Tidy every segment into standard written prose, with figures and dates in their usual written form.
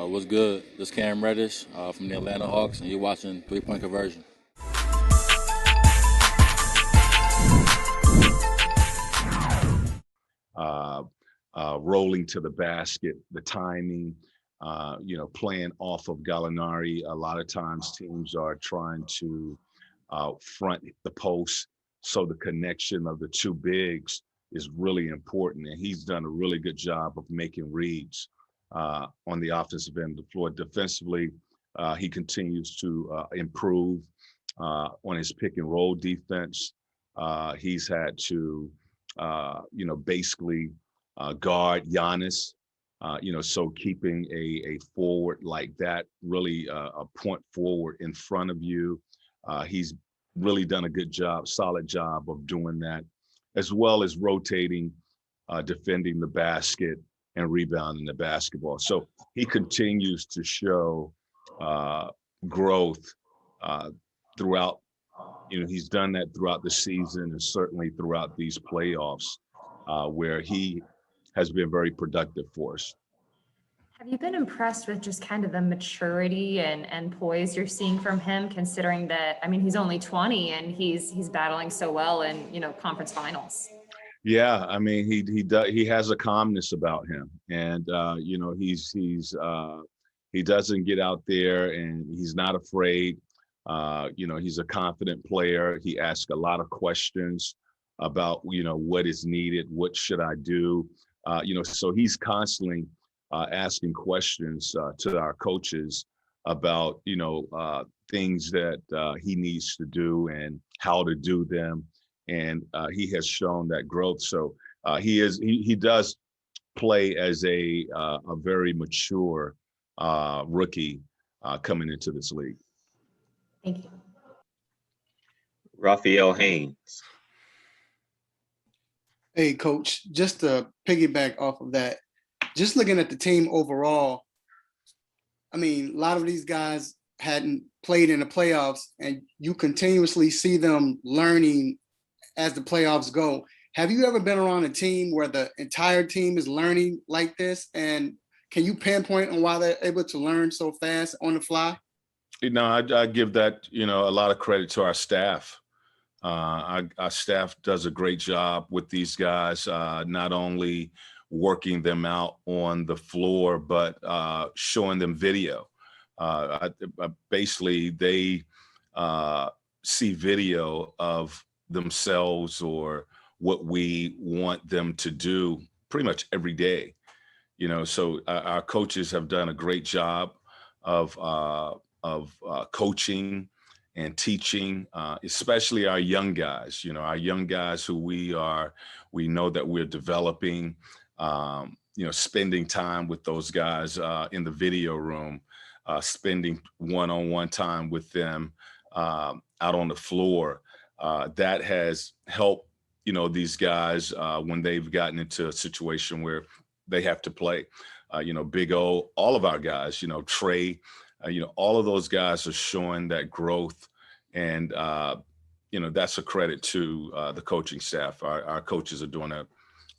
What's good? This Cam Reddish from the Atlanta Hawks, and you're watching Three Point Conversion. Rolling to the basket, the timing, playing off of Gallinari. A lot of times teams are trying to front the post, so the connection of the two bigs is really important. And he's done a really good job of making reads on the offensive end of the floor. Defensively, he continues to improve on his pick and roll defense. He's had to, basically guard Giannis. So keeping a forward like that, really a point forward in front of you. He's really done a good job, solid job of doing that, as well as rotating, defending the basket and rebounding the basketball. So he continues to show growth throughout. He's done that throughout the season and certainly throughout these playoffs, where he has been very productive for us. Have you been impressed with just kind of the maturity and poise you're seeing from him, considering that, I mean, he's only 20 and he's battling so well in, conference finals? Yeah, I mean, he has a calmness about him, and he doesn't get out there, and he's not afraid. He's a confident player. He asks a lot of questions about what is needed, what should I do. So he's constantly asking questions to our coaches about things that he needs to do and how to do them. And he has shown that growth. So he does play as a very mature rookie coming into this league. Thank you. Raphael Haynes. Hey, Coach, just to piggyback off of that, just looking at the team overall, I mean, a lot of these guys hadn't played in the playoffs, and you continuously see them learning as the playoffs go. Have you ever been around a team where the entire team is learning like this? And can you pinpoint on why they're able to learn so fast on the fly? I give that, a lot of credit to our staff. Our staff does a great job with these guys, not only working them out on the floor, but showing them video. Basically, they see video of themselves or what we want them to do pretty much every day. So our coaches have done a great job of coaching and teaching, especially our young guys. Our young guys who we know that we're developing. Spending time with those guys in the video room, spending one-on-one time with them out on the floor. That has helped, these guys when they've gotten into a situation where they have to play. Big O, all of our guys, Trae, all of those guys are showing that growth. And, that's a credit to the coaching staff. Our coaches are doing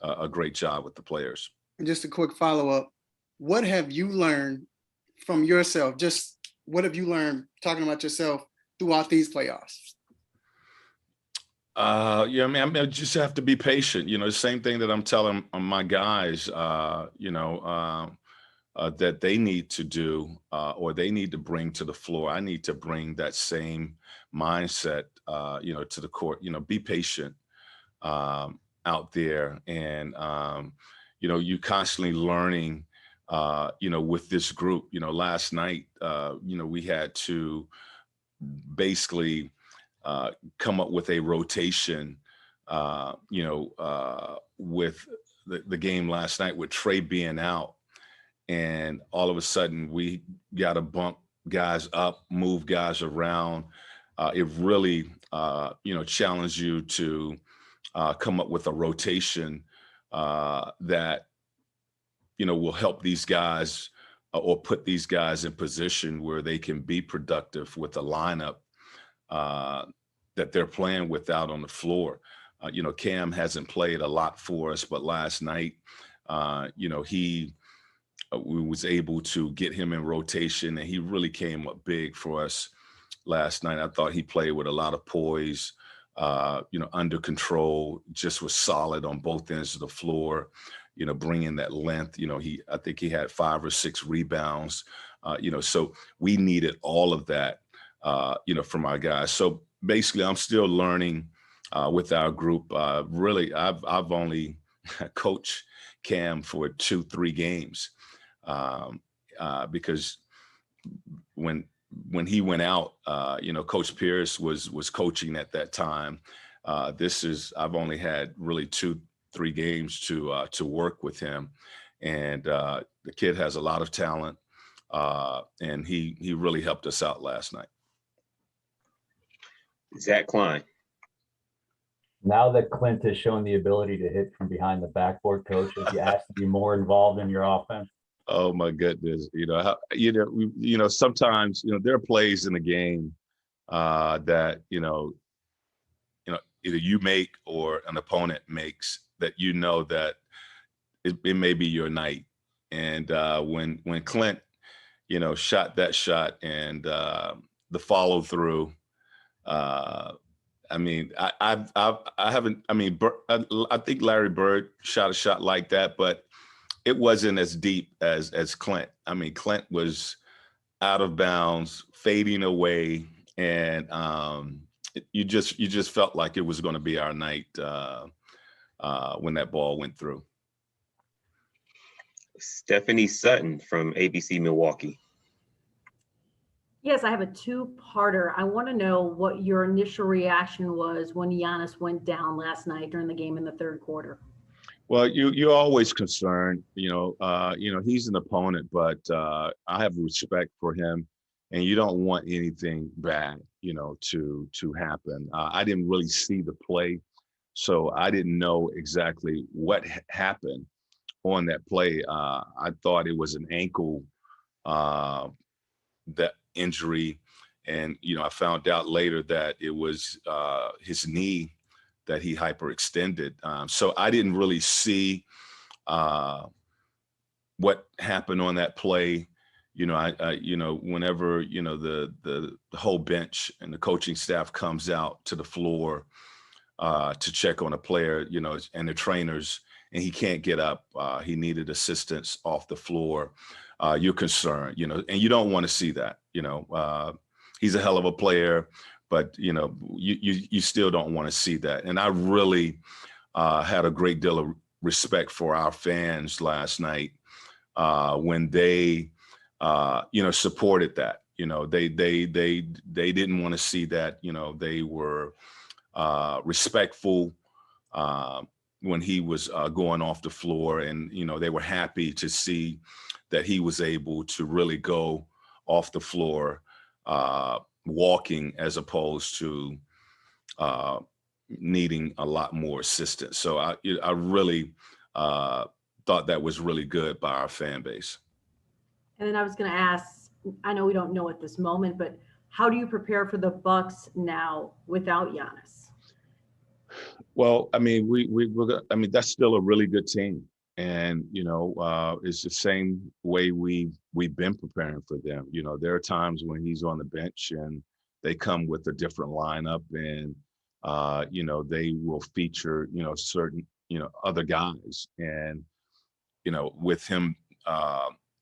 a great job with the players. And just a quick follow-up. What have you learned from yourself? Just what have you learned talking about yourself throughout these playoffs? I just have to be patient. The same thing that I'm telling my guys, that they need to do or they need to bring to the floor. I need to bring that same mindset, to the court. Be patient out there, and you constantly learning. With this group. Last night, we had to basically come up with a rotation, with the game last night with Trae being out. And all of a sudden we got to bump guys up, move guys around. It really, challenged you to come up with a rotation that, will help these guys or put these guys in position where they can be productive with a lineup that they're playing with out on the floor. Cam hasn't played a lot for us, but last night, he we was able to get him in rotation, and he really came up big for us last night. I thought he played with a lot of poise, under control, just was solid on both ends of the floor, bringing that length. I think he had 5 or 6 rebounds, so we needed all of that, from our guys. So basically, I'm still learning with our group. Really, I've only coached Cam for 2-3 games, because when he went out, Coach Pierce was coaching at that time. I've only had really 2-3 games to work with him, and the kid has a lot of talent, and he really helped us out last night. Zach Klein. Now that Clint has shown the ability to hit from behind the backboard, coach, is he asked to be more involved in your offense? Oh my goodness! Sometimes there are plays in the game that either you make or an opponent makes that that it may be your night. And when Clint shot that shot and the follow through. I haven't. I think Larry Bird shot a shot like that, but it wasn't as deep as Clint. Clint was out of bounds, fading away, and you just felt like it was going to be our night when that ball went through. Stephanie Sutton from ABC Milwaukee. Yes, I have a two-parter. I want to know what your initial reaction was when Giannis went down last night during the game in the third quarter. Well, you're always concerned. He's an opponent, but I have respect for him, and you don't want anything bad, to happen. I didn't really see the play, so I didn't know exactly what happened on that play. I thought it was an ankle that injury, and I found out later that it was his knee that he hyperextended. So I didn't really see what happened on that play. Whenever the whole bench and the coaching staff comes out to the floor to check on a player, and the trainers, and he can't get up, he needed assistance off the floor. You're concerned, and you don't want to see that. He's a hell of a player, but you still don't want to see that. And I really had a great deal of respect for our fans last night when they supported that. They didn't want to see that. They were respectful when he was going off the floor, and they were happy to see that he was able to really go off the floor walking, as opposed to needing a lot more assistance. So I really thought that was really good by our fan base. And then I was going to ask, I know we don't know at this moment, but how do you prepare for the Bucks now without Giannis? Well, that's still a really good team. And, it's the same way we've been preparing for them. There are times when he's on the bench and they come with a different lineup, and, they will feature, certain, other guys. And, with him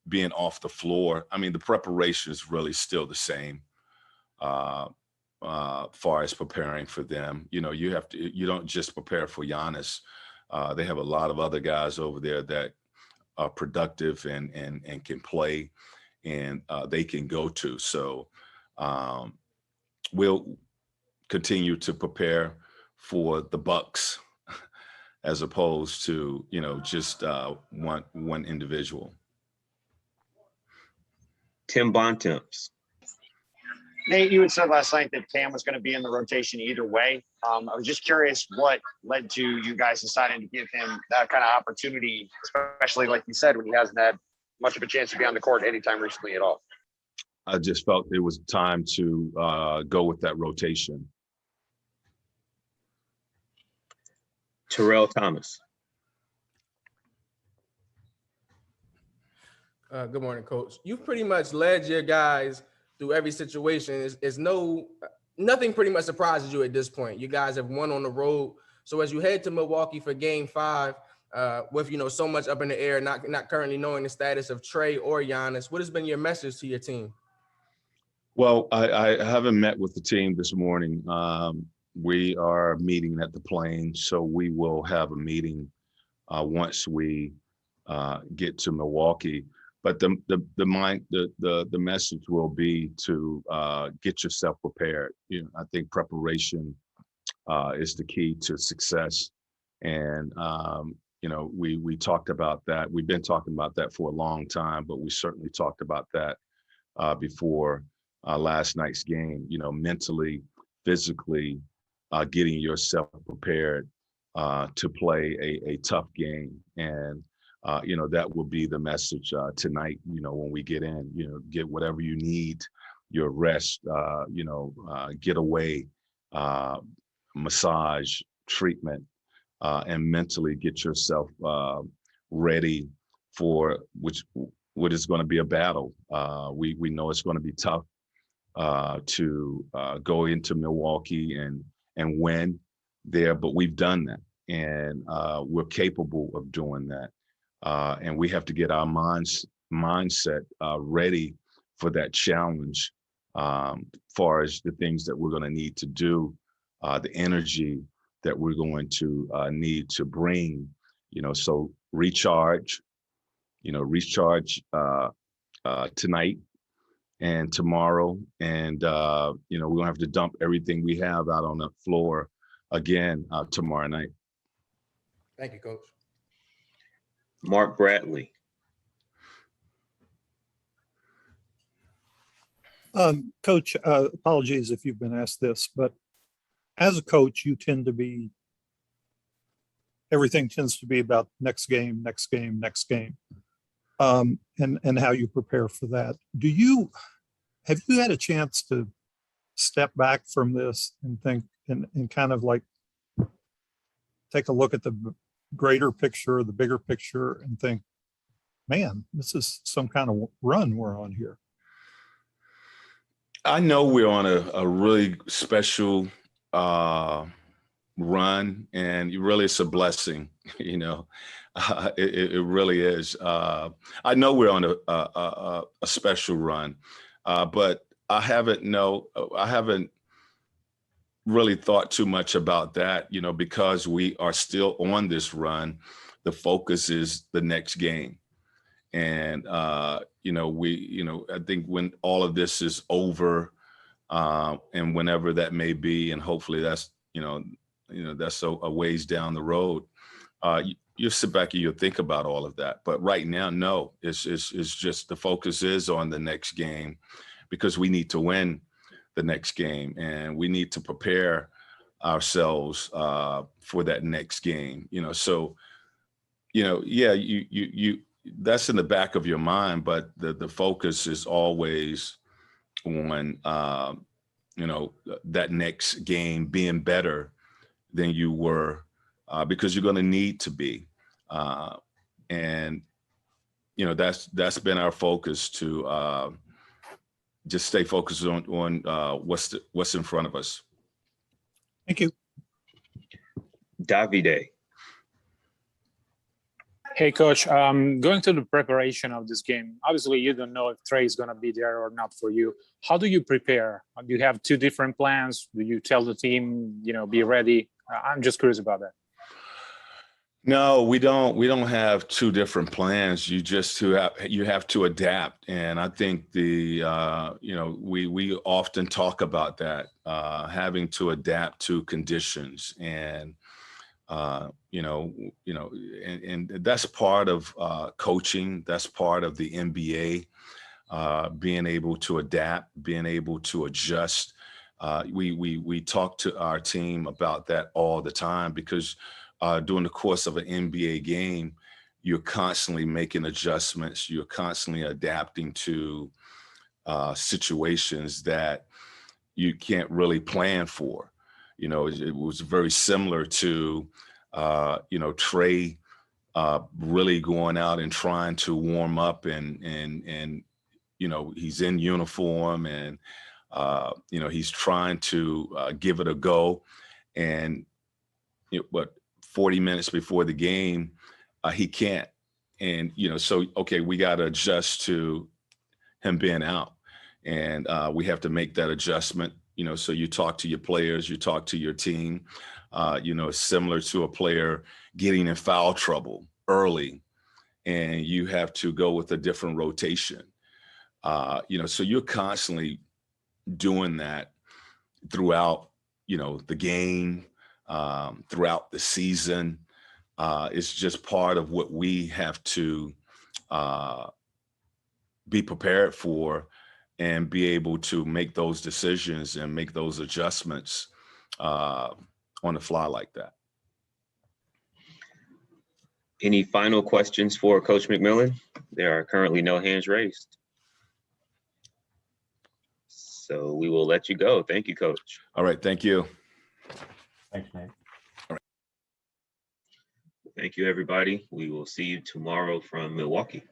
being off the floor, the preparation is really still the same. Far as preparing for them, you don't just prepare for Giannis. They have a lot of other guys over there that are productive and can play, and they can go to. So we'll continue to prepare for the Bucks as opposed to just one individual. Tim Bontemps. Nate, you had said last night that Cam was going to be in the rotation either way. I was just curious what led to you guys deciding to give him that kind of opportunity, especially like you said, when he hasn't had much of a chance to be on the court anytime recently at all. I just felt it was time to go with that rotation. Terrell Thomas. Good morning, Coach. You've pretty much led your guys through every situation. Nothing pretty much surprises you at this point. You guys have won on the road. So as you head to Milwaukee for Game 5, with so much up in the air, not currently knowing the status of Trae or Giannis, what has been your message to your team? Well, I haven't met with the team this morning. We are meeting at the plane, so we will have a meeting once we get to Milwaukee. But the message will be to get yourself prepared. I think preparation is the key to success, and we talked about that. We've been talking about that for a long time, but we certainly talked about that before last night's game. Mentally, physically, getting yourself prepared to play a tough game, and that will be the message tonight. When we get in, get whatever you need, your rest, get away, massage, treatment, and mentally get yourself ready for what is going to be a battle. We know it's going to be tough to go into Milwaukee and win there, but we've done that, and we're capable of doing that. And we have to get our mindset ready for that challenge, far as the things that we're going to need to do, the energy that we're going to need to bring, so recharge tonight and tomorrow. And, we're going to have to dump everything we have out on the floor again tomorrow night. Thank you, Coach. Mark Bradley. Coach, apologies if you've been asked this, but as a coach, everything tends to be about next game, and how you prepare for that. Have you had a chance to step back from this and think and kind of like take a look at the greater picture, the bigger picture, and think, man, this is some kind of run we're on here? I know we're on a really special run, and really it's a blessing. It really is. I know we're on a special run, but I haven't really thought too much about that, because we are still on this run. The focus is the next game. And, I think when all of this is over, and whenever that may be, and hopefully that's, that's a ways down the road, you sit back and you'll think about all of that. But right now, no, it's just the focus is on the next game, because we need to win the next game, and we need to prepare ourselves for that next game. So, you that's in the back of your mind, but the focus is always on that next game being better than you were, because you're going to need to be, and that's been our focus to just stay focused on what's in front of us. Thank you. Davide. Hey, Coach, going to the preparation of this game, obviously you don't know if Trae is going to be there or not for you. How do you prepare? Do you have two different plans? Do you tell the team, be ready? I'm just curious about that. No, we don't. We don't have two different plans. You have to adapt, and I think we often talk about that, having to adapt to conditions, and and that's part of coaching. That's part of the NBA, being able to adapt, being able to adjust. We talk to our team about that all the time, because during the course of an NBA game, you're constantly making adjustments. You're constantly adapting to situations that you can't really plan for. It was very similar to, Trae really going out and trying to warm up and he's in uniform and he's trying to give it a go. And 40 minutes before the game, he can't. And so okay, we got to adjust to him being out, and we have to make that adjustment. So you talk to your players, you talk to your team. It's similar to a player getting in foul trouble early, and you have to go with a different rotation. So you're constantly doing that throughout, the game, throughout the season. It's just part of what we have to be prepared for and be able to make those decisions and make those adjustments on the fly like that. Any final questions for Coach McMillan? There are currently no hands raised. So we will let you go. Thank you, Coach. All right. Thank you. Thanks, Nate. Thank you, everybody. We will see you tomorrow from Milwaukee.